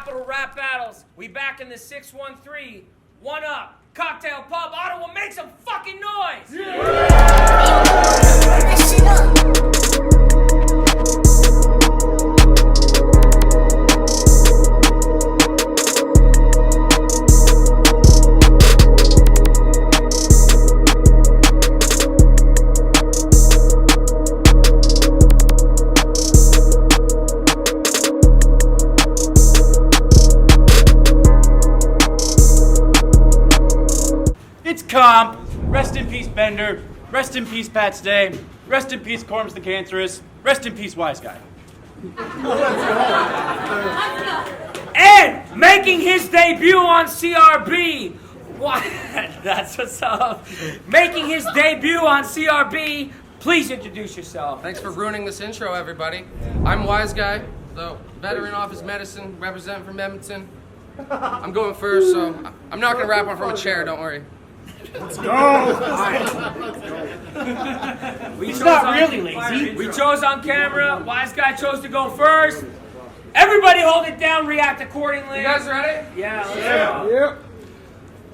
Capital Rap Battles. We back in the 613. One Up, Cocktail Pub, Ottawa, make some fucking noise! It's Komp. Rest in peace, Bender. Rest in peace, Pat's Day. Rest in peace, Korm's the Cancerous. Rest in peace, Wize Guy. And making his debut on CRB. What? That's what's up. Making his debut on CRB. Please introduce yourself. Thanks for ruining this intro, everybody. I'm Wize Guy, the veteran office medicine, representing from Edmonton. I'm going first, so I'm not gonna rap on from a chair, don't worry. Let's go! He's not really lazy. We chose on camera. Wize Guy chose to go first. Everybody hold it down, react accordingly. You guys ready? Yeah, let's go. Yep.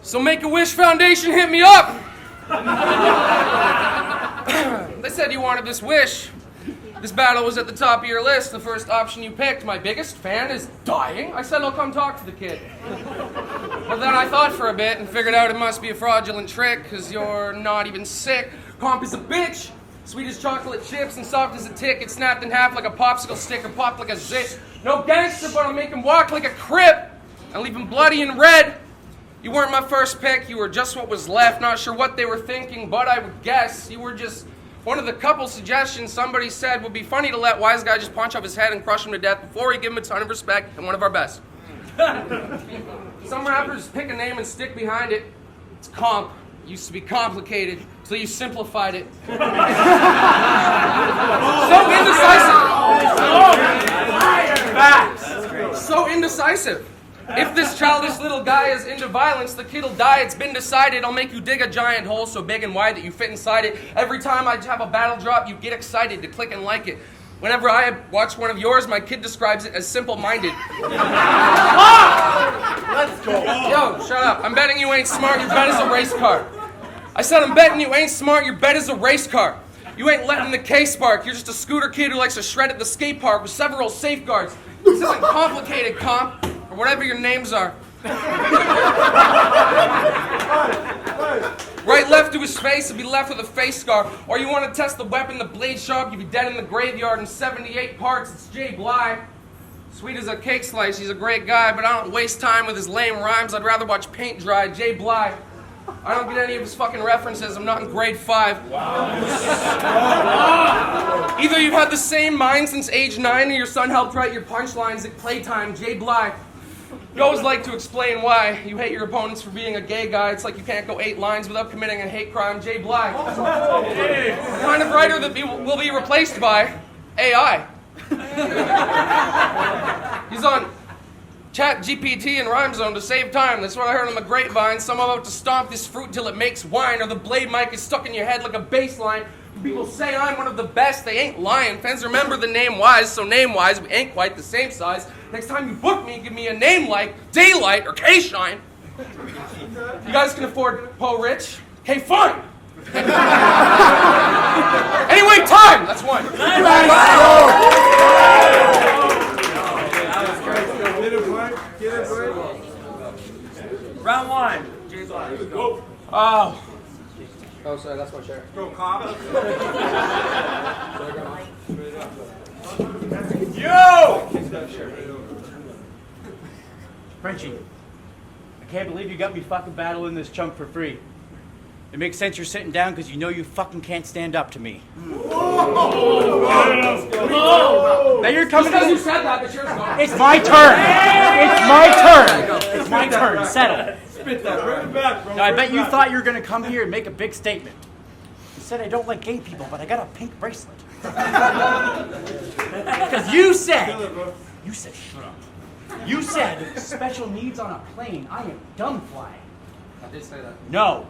So Make-A-Wish Foundation, hit me up! They said you wanted this wish. This battle was at the top of your list, the first option you picked. My biggest fan is dying. I said I'll come talk to the kid. But then I thought for a bit and figured out it must be a fraudulent trick, because you're not even sick. Komp is a bitch. Sweet as chocolate chips and soft as a tick. It snapped in half like a popsicle stick or popped like a zit. No gangster, but I'll make him walk like a crip and leave him bloody and red. You weren't my first pick. You were just what was left. Not sure what they were thinking, but I would guess you were just one of the couple suggestions somebody said would be funny to let Wize Guy just punch off his head and crush him to death before we give him a ton of respect and one of our best. Some rappers pick a name and stick behind it. It's Komp. It used to be complicated, so you simplified it. So indecisive. So indecisive. If this childish little guy is into violence, the kid'll die. It's been decided. I'll make you dig a giant hole so big and wide that you fit inside it. Every time I have a battle drop, you get excited to click and like it. Whenever I watch one of yours, my kid describes it as simple-minded. Let's go. Yo, shut up. I'm betting you ain't smart. Your bet is a race car. I said I'm betting you ain't smart. Your bet is a race car. You ain't letting the K spark. You're just a scooter kid who likes to shred at the skate park with several safeguards. This isn't complicated, Komp. Or whatever your names are. Right left to his face, he'll be left with a face scar. Or you want to test the weapon, the blade sharp, you'll be dead in the graveyard in 78 parts. It's Jay Bly. Sweet as a cake slice, he's a great guy, but I don't waste time with his lame rhymes. I'd rather watch paint dry. Jay Bly. I don't get any of his fucking references. I'm not in grade 5. Wow. Either you've had the same mind since age 9 or your son helped write your punchlines at playtime. Jay Bly. You always like to explain why you hate your opponents for being a gay guy. It's like you can't go 8 lines without committing a hate crime. Jay Bly. The kind of writer that will be replaced by AI. He's on Chat GPT and Rhyme Zone to save time. That's what I heard on the grapevine. Some about to stomp this fruit till it makes wine, or the blade mic is stuck in your head like a bass line. People say I'm one of the best. They ain't lying. Fans remember the name Wize, so name-wise, we ain't quite the same size. Next time you book me, give me a name like Daylight or K-Shine. You guys can afford Poe Rich? Okay, fine. Anyway, time. That's one. Round 1. Jay Bly. Oh, sorry, that's my chair. Go, Komp. Yo! Frenchie, I can't believe you got me fucking battling this chunk for free. It makes sense you're sitting down because you know you fucking can't stand up to me. Now you're coming Because to you said that, but yours gone. It's my turn. It's my turn. It's my turn. Settle. Spit that. Bring it back, bro. Now, I bet you thought you were going to come here and make a big statement. You said I don't like gay people, but I got a pink bracelet. Because you said, shut up. You said special needs on a plane. I am dumb flying. I did say that. No,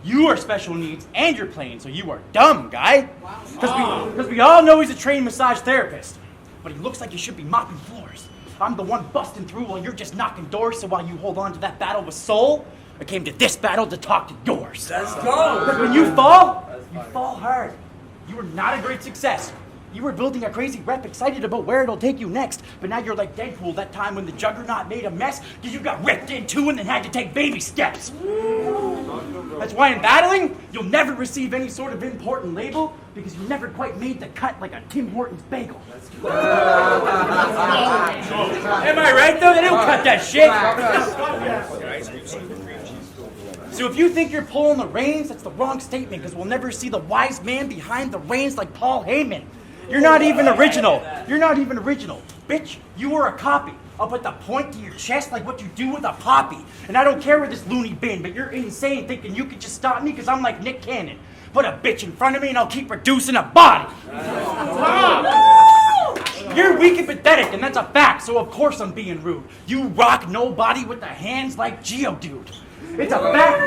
you are special needs and you're plane, so you are dumb, guy. Because we all know he's a trained massage therapist, but he looks like he should be mopping floors. I'm the one busting through while you're just knocking doors. So while you hold on to that battle with soul, I came to this battle to talk to yours. Let's go. But when you fall hard. You were not a great success. You were building a crazy rep, excited about where it'll take you next. But now you're like Deadpool that time when the Juggernaut made a mess because you got ripped in two and then had to take baby steps. That's why in battling, you'll never receive any sort of important label because you never quite made the cut like a Tim Hortons bagel. Am I right though? They don't cut that shit. So if you think you're pulling the reins, that's the wrong statement because we'll never see the wise man behind the reins like Paul Heyman. You're not even original. You're not even original. Bitch, you were a copy. I'll put the point to your chest like what you do with a poppy. And I don't care where this loony been, but you're insane thinking you could just stop me because I'm like Nick Cannon. Put a bitch in front of me and I'll keep reducing a body. You're weak and pathetic, and that's a fact, so of course I'm being rude. You rock nobody with the hands like Geodude. It's a fact.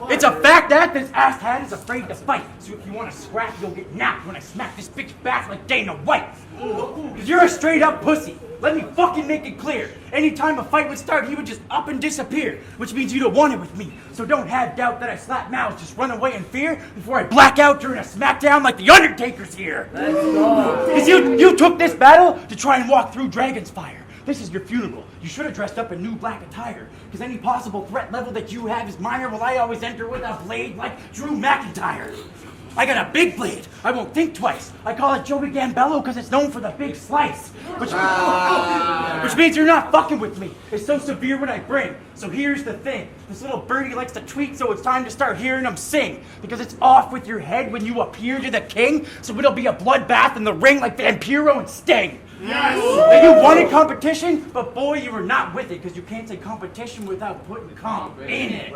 It's a fact that this asshat is afraid to fight. So if you want to scrap, you'll get napped when I smack this bitch back like Dana White. Cause you're a straight up pussy. Let me fucking make it clear. Anytime a fight would start, he would just up and disappear. Which means you don't want it with me. So don't have doubt that I slap mouths, just run away in fear before I black out during a smackdown like the Undertaker's here. Cause you took this battle to try and walk through Dragon's Fire. This is your funeral. You should have dressed up in new black attire, because any possible threat level that you have is minor, while I always enter with a blade like Drew McIntyre. I got a big blade. I won't think twice. I call it Joey Gambello because it's known for the big slice. Which means you're not fucking with me. It's so severe when I bring. So here's the thing. This little birdie likes to tweet, so it's time to start hearing him sing. Because it's off with your head when you appear to the king, so it'll be a bloodbath in the ring like Vampiro and Sting. Yes! Now you wanted competition, but boy, you were not with it, because you can't say competition without putting Komp in it.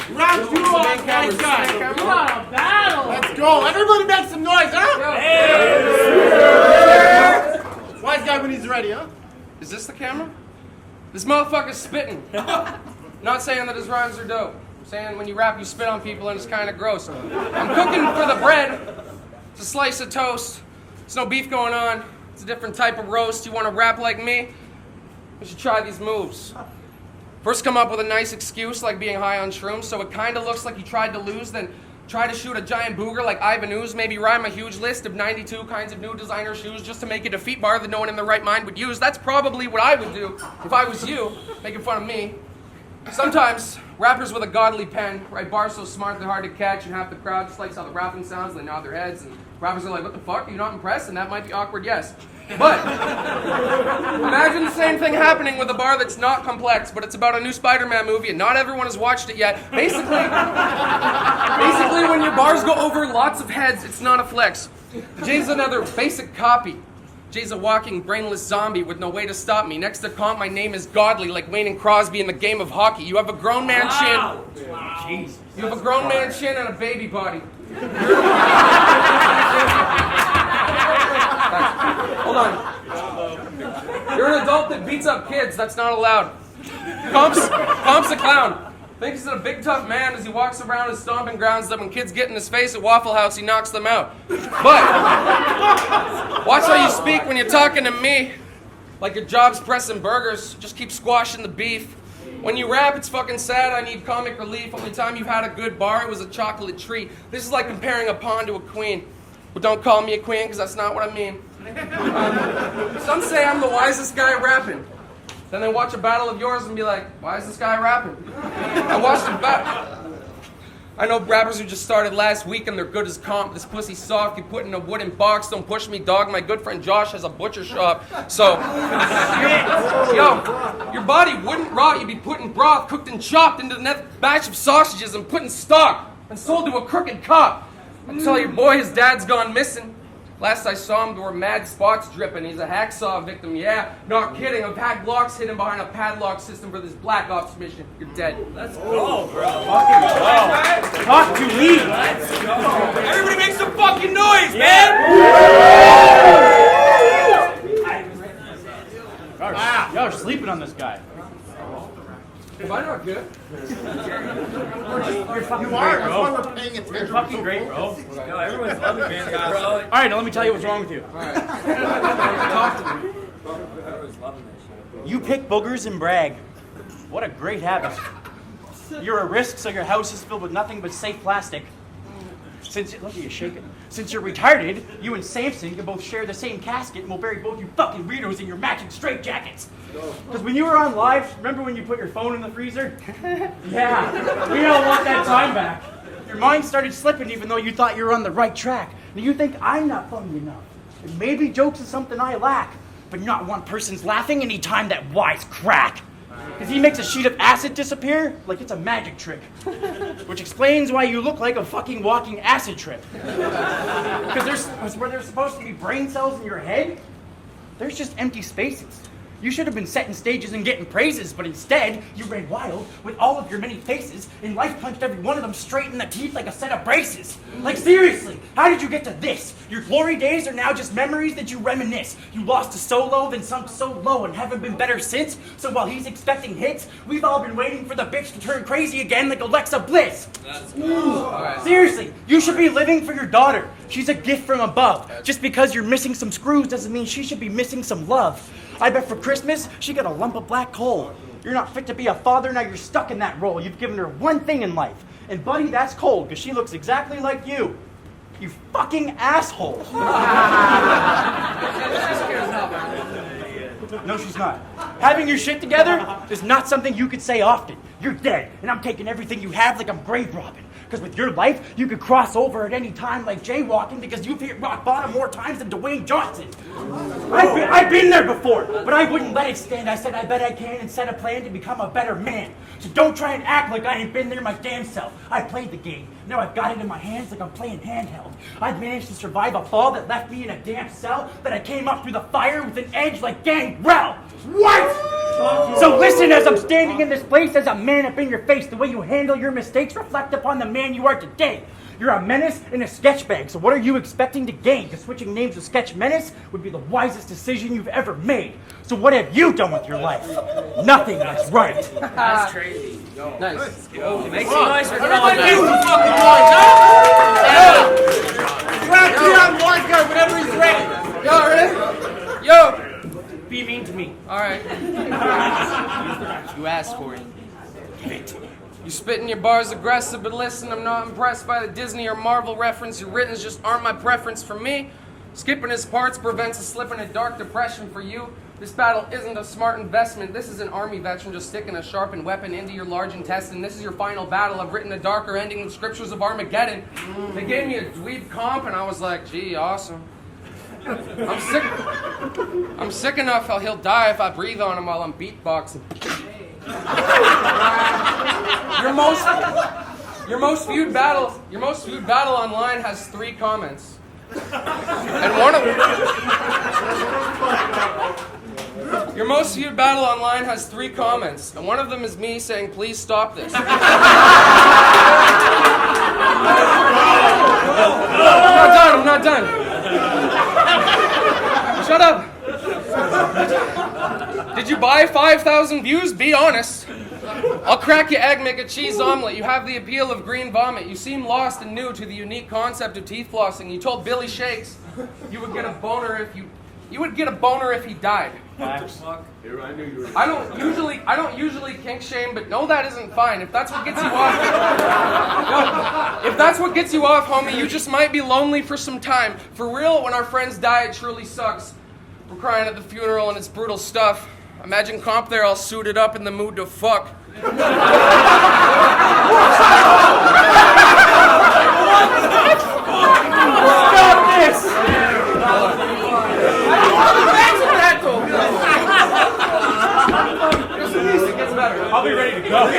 Round two on Wize Guy. We got a battle. Let's go. Everybody make some noise, huh? Hey. Wize Guy when he's ready, huh? Is this the camera? This motherfucker's spitting. Not saying that his rhymes are dope. I'm saying when you rap, you spit on people and it's kind of gross. I'm cooking for the bread. It's a slice of toast. There's no beef going on. It's a different type of roast. You want to rap like me? You should try these moves. First come up with a nice excuse like being high on shrooms, so it kind of looks like you tried to lose, then try to shoot a giant booger like Ivan Ooze, maybe rhyme a huge list of 92 kinds of new designer shoes just to make a defeat bar that no one in their right mind would use. That's probably what I would do if I was you, making fun of me. Sometimes, rappers with a godly pen write bars so smart they're hard to catch, and half the crowd just likes how the rapping sounds, they nod their heads, and rappers are like, what the fuck, are you not impressed? And that might be awkward, yes. But, imagine the same thing happening with a bar that's not complex, but it's about a new Spider-Man movie, and not everyone has watched it yet. Basically, when your bars go over lots of heads, it's not a flex. Jay's another basic copy. Jay's a walking, brainless zombie with no way to stop me. Next to Komp, my name is godly, like Wayne and Crosby in the game of hockey. You have a grown man chin. Jeez. You have a grown man chin and a baby body. Hold on. You're an adult that beats up kids. That's not allowed. Komp's a clown. Thinks he's a big tough man as he walks around his stomping grounds that when kids get in his face at Waffle House, he knocks them out. But watch how you speak when you're talking to me. Like your job's pressing burgers. Just keep squashing the beef. When you rap, it's fucking sad. I need comic relief. Only time you've had a good bar, it was a chocolate treat. This is like comparing a pawn to a queen. But don't call me a queen, because that's not what I mean. Some say I'm the wisest guy rapping. Then they watch a battle of yours and be like, why is this guy rapping? I watched a battle. I know rappers who just started last week and they're good as Komp. This pussy soft, you put in a wooden box. Don't push me, dog. My good friend Josh has a butcher shop. So, yo, your body wouldn't rot. You'd be put in broth, cooked and chopped into the next batch of sausages and put in stock and sold to a crooked cop. I tell your boy his dad's gone missing. Last I saw him, there were mad spots dripping. He's a hacksaw victim, yeah. Not kidding. I've had Glocks hidden behind a padlock system for this Black Ops mission. You're dead. Let's go, bro. Fucking go. Talk to me. Let's go. Everybody make some fucking noise, man. Y'all are sleeping on this guy. Am I not good? You're fucking You are. great, That's why bro. we're paying attention. You're fucking great, bro. No, everyone's loving me, bro. All right, now let me tell you what's wrong with you. Talk to me. Everyone's loving this shit. You pick boogers and brag. What a great habit. You're a risk, so your house is filled with nothing but safe plastic. Look at you shaking. Since you're retarded, you and Samson can both share the same casket and we'll bury both you fucking weirdos in your matching straitjackets. Because when you were on live, remember when you put your phone in the freezer? Yeah, we don't want that time back. Your mind started slipping even though you thought you were on the right track. Now you think I'm not funny enough. And maybe jokes is something I lack. But not one person's laughing anytime that Wize crack. Because he makes a sheet of acid disappear like it's a magic trick. Which explains why you look like a fucking walking acid trip. Because where there's supposed to be brain cells in your head, there's just empty spaces. You should have been setting stages and getting praises, but instead, you ran wild with all of your many faces, and life punched every one of them straight in the teeth like a set of braces. Like seriously, how did you get to this? Your glory days are now just memories that you reminisce. You lost to Solo, then sunk so low and haven't been better since. So while he's expecting hits, we've all been waiting for the bitch to turn crazy again like Alexa Bliss. Seriously, you should be living for your daughter. She's a gift from above. Just because you're missing some screws doesn't mean she should be missing some love. I bet for Christmas, she got a lump of black coal. You're not fit to be a father, now you're stuck in that role. You've given her one thing in life. And buddy, that's cold, because she looks exactly like you. You fucking asshole. No, she's not. Having your shit together is not something you could say often. You're dead, and I'm taking everything you have like I'm grave robbing. Because with your life, you could cross over at any time like jaywalking because you've hit rock bottom more times than Dwayne Johnson. I've been there before, but I wouldn't let it stand. I said I bet I can and set a plan to become a better man. So don't try and act like I ain't been there my damn self. I played the game. Now I've got it in my hands like I'm playing handheld. I've managed to survive a fall that left me in a damn cell, but I came up through the fire with an edge like Gangrel. What? So listen as I'm standing in this place as a man up in your face. The way you handle your mistakes reflect upon the man you are today. You're a menace in a sketch bag, so what are you expecting to gain? Because switching names to Sketch Menace would be the wisest decision you've ever made. So what have you done with your life? Nothing, that's right. That's crazy. Yo. Nice. Yo, make some noise for Everybody Colin. make some fucking noise, huh? Grab me on Wize Guy whenever he's ready. Yo, ready? Yo. Be mean to me. All right. You asked for it. You spitting your bars aggressive, but listen, I'm not impressed by the Disney or Marvel reference. Your writtens just aren't my preference for me. Skipping his parts prevents a slip in a dark depression for you. This battle isn't a smart investment. This is an army veteran just sticking a sharpened weapon into your large intestine. This is your final battle. I've written a darker ending than scriptures of Armageddon. They gave me a dweeb Komp, and I was like, gee, awesome. I'm sick enough he'll die if I breathe on him while I'm beatboxing. Your most viewed battle online has 3 comments. And one of Your most viewed battle online has 3 comments, and one of them is me saying, "Please stop this." I'm not done. Shut up. Did you buy 5,000 views? Be honest. I'll crack your egg, make a cheese omelet. You have the appeal of green vomit. You seem lost and new to the unique concept of teeth flossing. You told Billy Shakes you would get a boner if he died. I don't usually kink shame, but no, that isn't fine. If that's what gets you off, if that's what gets you off, homie, you just might be lonely for some time. For real, when our friends die, it truly sucks. We're crying at the funeral and it's brutal stuff. Imagine Komp there all suited up in the mood to fuck. Stop this! It gets better. I'll be ready to go.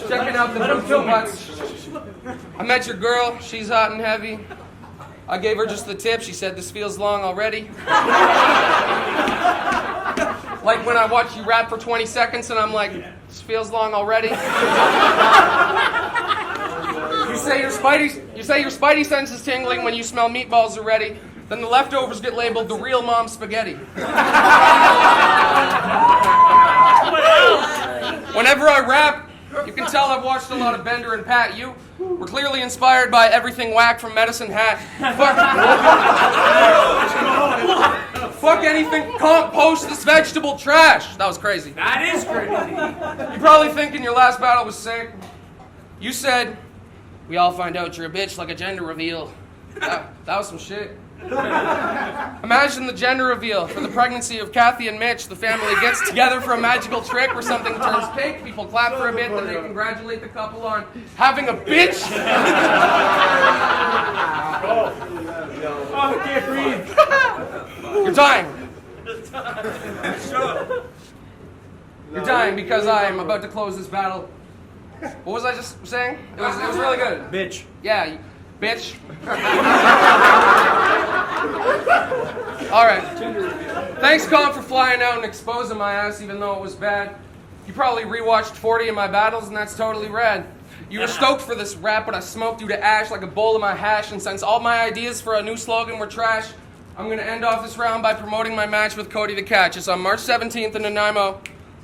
Checking out the butts. I met your girl. She's hot and heavy. I gave her just the tip. She said, "This feels long already." Like when I watch you rap for 20 seconds and I'm like, "This feels long already." You say your spidey sense is tingling when you smell meatballs already. Then the leftovers get labeled the real mom's spaghetti. Whenever I rap, you can tell I've watched a lot of Bender and Pat. You were clearly inspired by Everything Whack from Medicine Hat. Fuck anything Komp post this vegetable trash. That was crazy. That is crazy. You're probably thinking your last battle was sick. You said, we all find out you're a bitch like a gender reveal. That was some shit. Imagine the gender reveal for the pregnancy of Kathy and Mitch. The family gets together for a magical trick where something turns pink. People clap for a bit, then they congratulate the couple on having a bitch. Oh, I can't breathe. You're dying. You're dying because I am about to close this battle. What was I just saying? It was really good. Bitch. Yeah, you bitch. All right. Thanks, Komp, for flying out and exposing my ass, even though it was bad. You probably rewatched 40 of my battles, and that's totally rad. You were stoked for this rap, but I smoked you to ash like a bowl of my hash, and since all my ideas for a new slogan were trash, I'm going to end off this round by promoting my match with Cody the Catch. It's on March 17th in Nanaimo.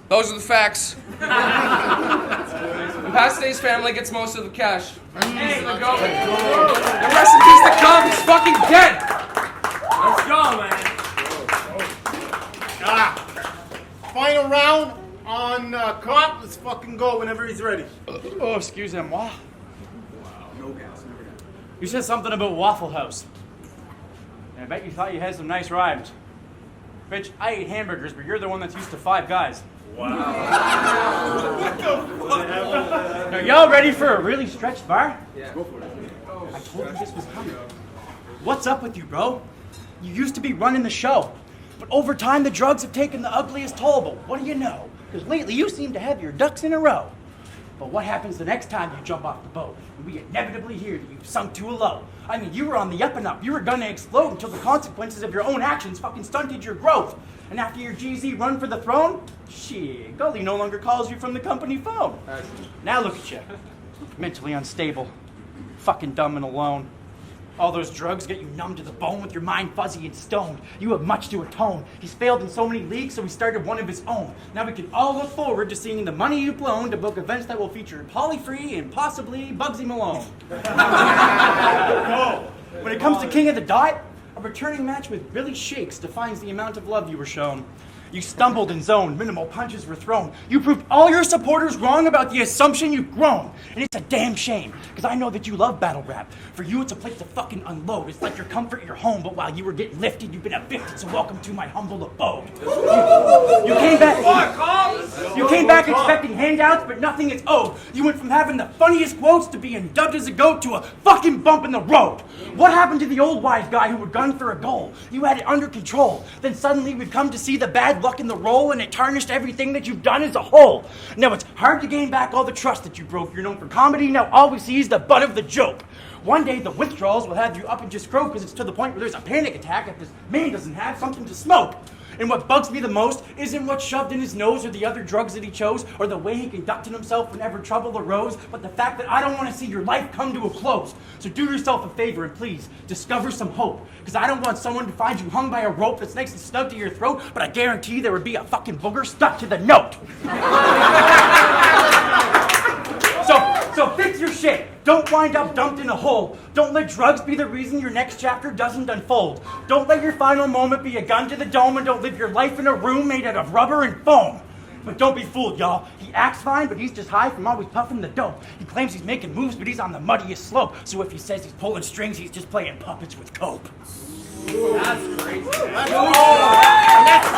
Those are the facts. The past day's family gets most of the cash. Rest in peace to the goat. And rest in peace to Komp, he's fucking dead. Let's go, man. Final round on Komp. Let's fucking go whenever he's ready. Oh, excusez-moi. You said something about Waffle House. And I bet you thought you had some nice rhymes. Bitch, I ate hamburgers, but you're the one that's used to 5 guys. Wow. Are y'all ready for a really stretched bar? Yeah. Go for it. I told you this was coming. What's up with you, bro? You used to be running the show. But over time, the drugs have taken the ugliest toll. But what do you know? Because lately, you seem to have your ducks in a row. But what happens the next time you jump off the boat? And we inevitably hear that you've sunk to a low. I mean, you were on the up and up. You were gonna explode until the consequences of your own actions fucking stunted your growth. And after your GZ run for the throne, shit, Gully no longer calls you from the company phone. Now look at you. Mentally unstable. Fucking dumb and alone. All those drugs get you numb to the bone with your mind fuzzy and stoned. You have much to atone. He's failed in so many leagues, so he started one of his own. Now we can all look forward to seeing the money you've blown to book events that will feature Polyfree and possibly Bugsy Malone. When it comes to King of the Dot, a returning match with Billy Shakes defines the amount of love you were shown. You stumbled and zoned, minimal punches were thrown. You proved all your supporters wrong about the assumption you've grown. And it's a damn shame, because I know that you love battle rap. For you, it's a place to fucking unload. It's like your comfort, your home, but while you were getting lifted, you've been evicted, so welcome to my humble abode. You came back expecting handouts, but nothing is owed. You went from having the funniest quotes to being dubbed as a goat to a fucking bump in the road. What happened to the old wise guy who would gun for a goal? You had it under control. Then suddenly we've come to see the bad luck in the roll, and it tarnished everything that you've done as a whole. Now it's hard to gain back all the trust that you broke. You're known for comedy, now all we see is the butt of the joke. One day the withdrawals will have you up and just croak, because it's to the point where there's a panic attack if this man doesn't have something to smoke. And what bugs me the most isn't what's shoved in his nose or the other drugs that he chose or the way he conducted himself whenever trouble arose, but the fact that I don't want to see your life come to a close. So do yourself a favor and please discover some hope, because I don't want someone to find you hung by a rope that's nice and snug to your throat, but I guarantee there would be a fucking booger stuck to the note. So fix your shit. Don't wind up dumped in a hole. Don't let drugs be the reason your next chapter doesn't unfold. Don't let your final moment be a gun to the dome, and don't live your life in a room made out of rubber and foam. But don't be fooled, y'all. He acts fine, but he's just high from always puffing the dope. He claims he's making moves, but he's on the muddiest slope. So if he says he's pulling strings, he's just playing puppets with Cope. That's crazy. That's